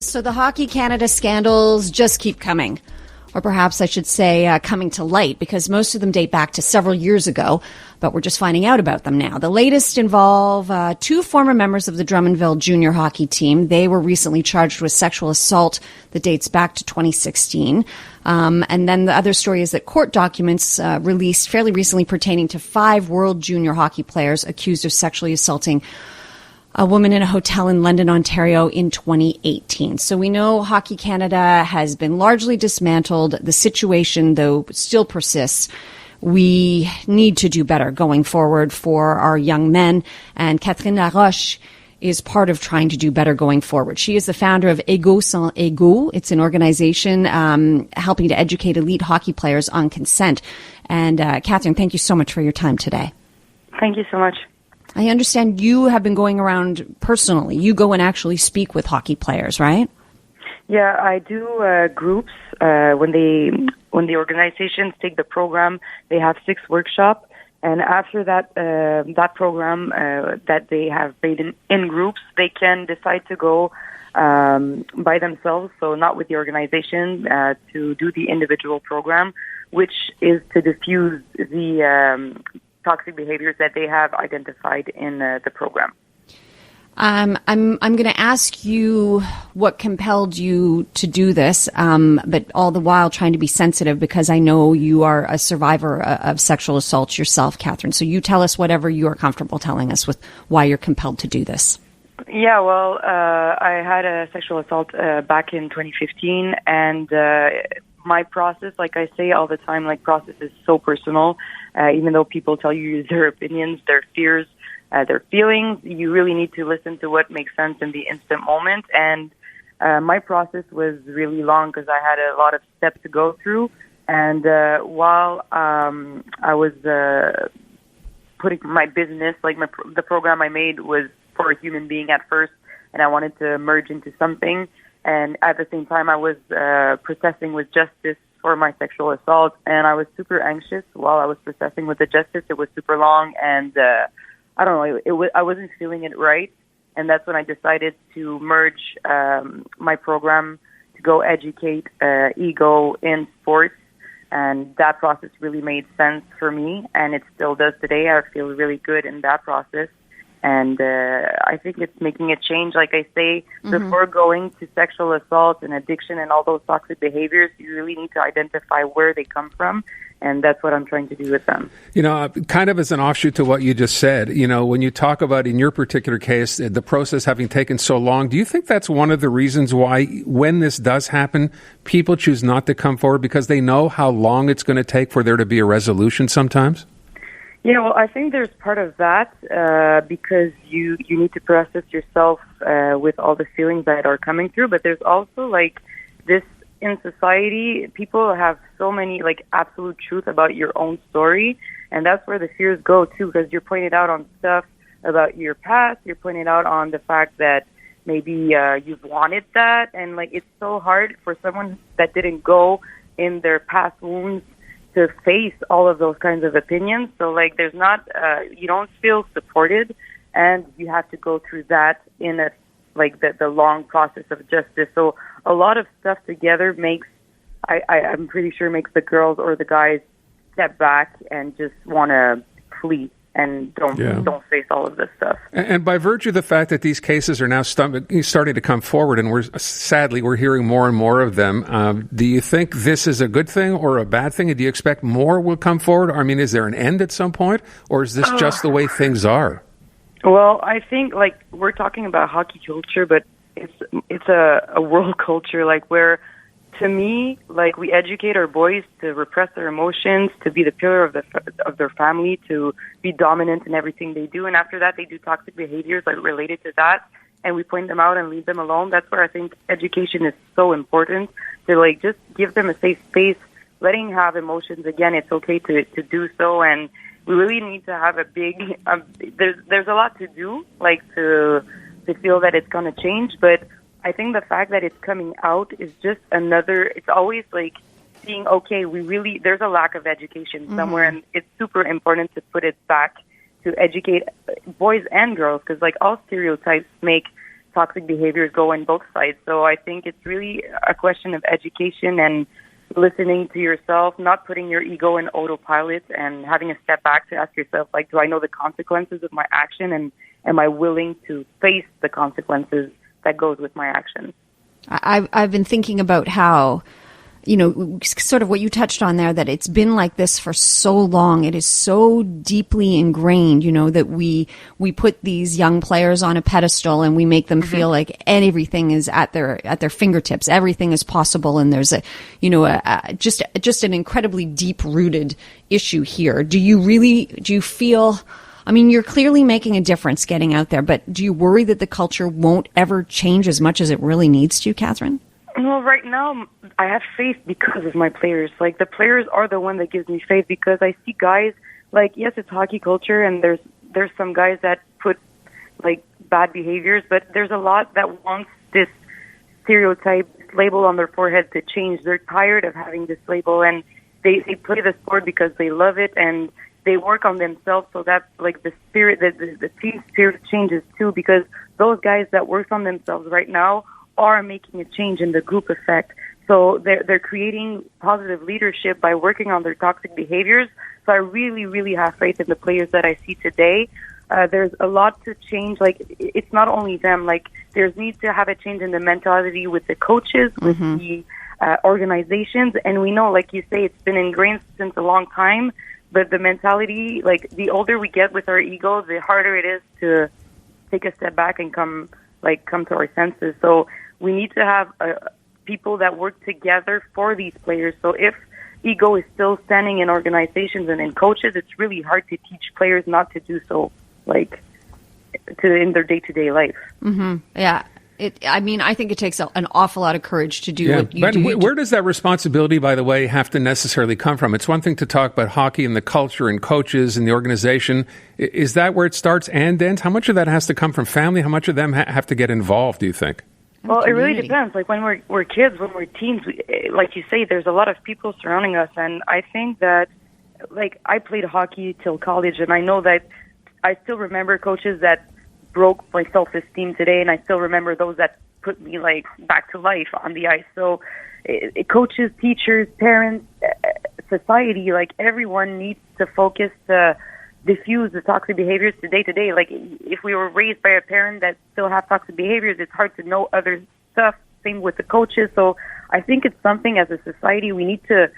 So the Hockey Canada scandals just keep coming. Or perhaps I should say coming to light, because most of them date back to several years ago, but we're just finding out about them now. The latest involve two former members of the Drummondville junior hockey team. They were recently charged with sexual assault that dates back to 2016. And then the other story is that court documents released fairly recently pertaining to 5 world junior hockey players accused of sexually assaulting a woman in a hotel in London, Ontario in 2018. So we know Hockey Canada has been largely dismantled. The situation, though, still persists. We need to do better going forward for our young men. And Catherine LAROCHE is part of trying to do better going forward. She is the founder of Égaux sans Égaux. It's an organization helping to educate elite hockey players on consent. And Catherine, thank you so much for your time today. Thank you so much. I understand you have been going around personally. You go and actually speak with hockey players, right? Yeah, I do groups. When the organizations take the program, they have 6 workshops. And after that program that they have made in groups, they can decide to go by themselves, so not with the organization, to do the individual program, which is to diffuse the toxic behaviors that they have identified in the program. I'm going to ask you what compelled you to do this, but all the while trying to be sensitive, because I know you are a survivor of sexual assault yourself, Catherine. So you tell us whatever you are comfortable telling us with why you're compelled to do this. Yeah, well, I had a sexual assault back in 2015, and my process, like I say all the time, like process is so personal. Even though people tell you their opinions, their fears, their feelings, you really need to listen to what makes sense in the instant moment. And my process was really long because I had a lot of steps to go through. And while I was putting my business, like the program I made was for a human being at first, and I wanted to merge into something. And at the same time, I was processing with justice for my sexual assault, and I was super anxious while I was processing with the justice. It was super long, and I don't know, I wasn't feeling it right, and that's when I decided to merge my program to go educate Égaux in sports, and that process really made sense for me, and it still does today. I feel really good in that process. And I think it's making a change. Like I say, before going to sexual assault and addiction and all those toxic behaviors, you really need to identify where they come from. And that's what I'm trying to do with them. You know, kind of as an offshoot to what you just said, you know, when you talk about, in your particular case, the process having taken so long, do you think that's one of the reasons why, when this does happen, people choose not to come forward because they know how long it's going to take for there to be a resolution sometimes? Yeah, well, I think there's part of that because you need to process yourself with all the feelings that are coming through. But there's also like this in society, people have so many like absolute truth about your own story. And that's where the fears go too, because you're pointed out on stuff about your past. You're pointed out on the fact that maybe you've wanted that. And like it's so hard for someone that didn't go in their past wounds to face all of those kinds of opinions. So like there's not, you don't feel supported, and you have to go through that in a, like the long process of justice. So a lot of stuff together makes, I'm pretty sure makes the girls or the guys step back and just want to flee and don't face all of this stuff. And by virtue of the fact that these cases are now starting to come forward, and we're hearing more and more of them, do you think this is a good thing or a bad thing? And do you expect more will come forward? I mean, is there an end at some point, or is this just the way things are? Well, I think like we're talking about hockey culture, but it's a world culture, like where, to me, like we educate our boys to repress their emotions, to be the pillar of their family, to be dominant in everything they do, and after that they do toxic behaviors like related to that, and we point them out and leave them alone. That's where I think education is so important, to like just give them a safe space, letting have emotions. Again, it's okay to do so, and we really need to have a big. There's a lot to do, like to feel that it's going to change, but I think the fact that it's coming out is just another, it's always like seeing, okay, there's a lack of education somewhere, and it's super important to put it back to educate boys and girls, because like all stereotypes make toxic behaviors go on both sides. So I think it's really a question of education and listening to yourself, not putting your ego in autopilot, and having a step back to ask yourself, like, do I know the consequences of my action, and am I willing to face the consequences that goes with my actions? I've been thinking about how, sort of what you touched on there, that it's been like this for so long. It is so deeply ingrained, that we put these young players on a pedestal and we make them feel like everything is at their fingertips. Everything is possible. And there's just an incredibly deep rooted issue here. Do you feel, you're clearly making a difference getting out there, but do you worry that the culture won't ever change as much as it really needs to, Catherine? Well, right now, I have faith because of my players. Like, the players are the one that gives me faith, because I see guys, like, yes, it's hockey culture, and there's some guys that put, like, bad behaviors, but there's a lot that wants this stereotype, label on their forehead to change. They're tired of having this label, and they play the sport because they love it, and they work on themselves so that, like, the spirit, the team spirit changes too, because those guys that work on themselves right now are making a change in the group effect. So they're creating positive leadership by working on their toxic behaviors. So I really, really have faith in the players that I see today. There's a lot to change. Like, it's not only them. Like, there's needs to have a change in the mentality with the coaches, with the organizations. And we know, like you say, it's been ingrained since a long time. But the mentality, like, the older we get with our ego, the harder it is to take a step back and come to our senses. So we need to have people that work together for these players. So if ego is still standing in organizations and in coaches, it's really hard to teach players not to do so, in their day-to-day life. Mm-hmm. Yeah. I think it takes an awful lot of courage to do what you do. Where does that responsibility, by the way, have to necessarily come from? It's one thing to talk about hockey and the culture and coaches and the organization. Is that where it starts and ends? How much of that has to come from family? How much of them have to get involved, do you think? Well, it really depends. Like, when we're kids, when we're teens, like you say, there's a lot of people surrounding us. And I think that, like, I played hockey till college, and I know that I still remember coaches that broke my self-esteem today, and I still remember those that put me, like, back to life on the ice. So coaches, teachers, parents, society, like, everyone needs to focus to diffuse the toxic behaviors day to day. Like, if we were raised by a parent that still have toxic behaviors, it's hard to know other stuff. Same with the coaches. So I think it's something as a society we need to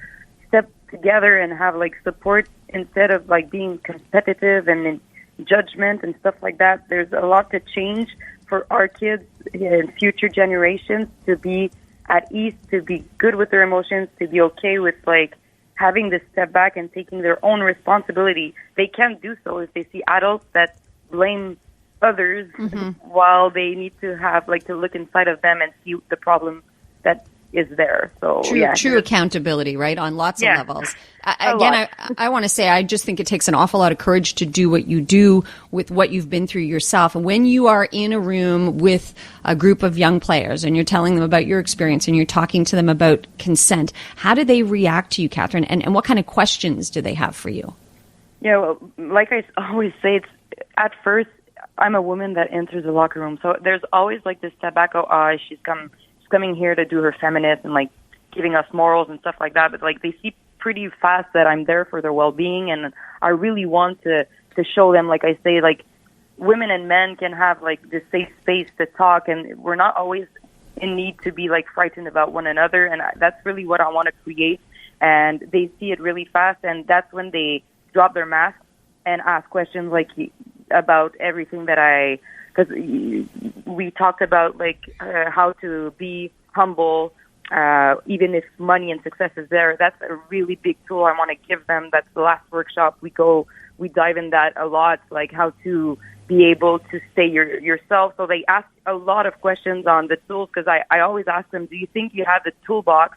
step together and have, like, support instead of, like, being competitive and judgment and stuff like that. There's a lot to change for our kids and future generations to be at ease, to be good with their emotions, to be okay with, like, having this step back and taking their own responsibility. They can't do so if they see adults that blame others, while they need to have, like, to look inside of them and see the problem that is there. So true accountability, right, on lots of levels. I want to say, I just think it takes an awful lot of courage to do what you do with what you've been through yourself. And when you are in a room with a group of young players and you're telling them about your experience and you're talking to them about consent, how do they react to you, Catherine? And what kind of questions do they have for you? Yeah, well, like I always say, it's at first, I'm a woman that enters the locker room. So there's always, like, this step back, she's coming here to do her feminist and, like, giving us morals and stuff like that. But, like, they see pretty fast that I'm there for their well-being, and I really want to show them, like I say, like, women and men can have, like, this safe space to talk, and we're not always in need to be, like, frightened about one another. And that's really what I want to create. And they see it really fast, and that's when they drop their mask and ask questions, like, about everything that because we talked about, like, how to be humble, even if money and success is there. That's a really big tool I want to give them. That's the last workshop. We dive in that a lot, like how to be able to stay yourself. So they ask a lot of questions on the tools, because I always ask them, do you think you have the toolbox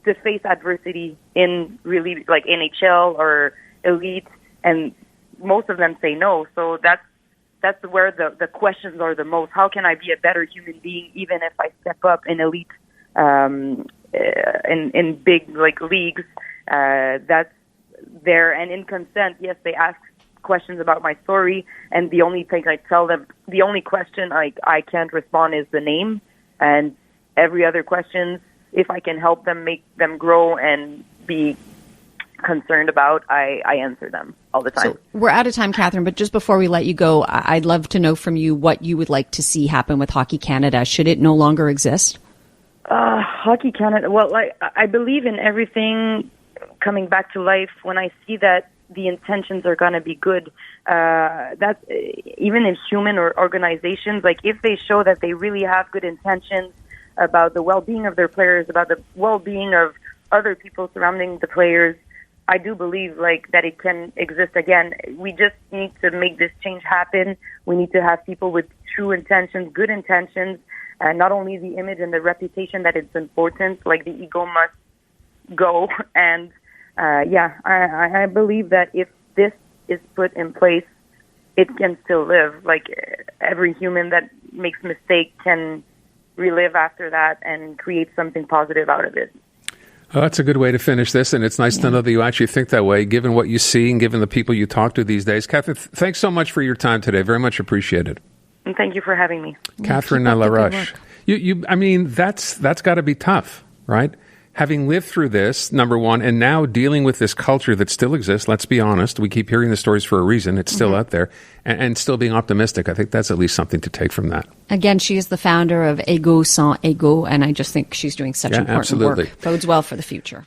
to face adversity in really, like, NHL or elite? And most of them say no. So that's where the questions are the most. How can I be a better human being even if I step up in elite, in big, like, leagues? That's there. And in consent, yes, they ask questions about my story, and the only thing I tell them, the only question I can't respond is the name, and every other question, if I can help them make them grow and be concerned about, I answer them all the time. So we're out of time, Catherine, but just before we let you go, I'd love to know from you what you would like to see happen with Hockey Canada. Should it no longer exist? Hockey Canada, well, I believe in everything coming back to life when I see that the intentions are going to be good. That's even in human or organizations, like if they show that they really have good intentions about the well-being of their players, about the well-being of other people surrounding the players, I do believe that it can exist again. We just need to make this change happen. We need to have people with true intentions, good intentions, and not only the image and the reputation that it's important, like the ego must go. And I believe that if this is put in place, it can still live. Like every human that makes mistake can relive after that and create something positive out of it. Oh, that's a good way to finish this, and it's nice to know that you actually think that way, given what you see and given the people you talk to these days. Catherine, thanks so much for your time today. Very much appreciated. And thank you for having me. Catherine LaRoche. I mean, that's got to be tough, right? Having lived through this, number one, and now dealing with this culture that still exists, let's be honest, we keep hearing the stories for a reason, it's still out there, and still being optimistic. I think that's at least something to take from that. Again, she is the founder of Égaux, and I just think she's doing such important work. Bodes well for the future.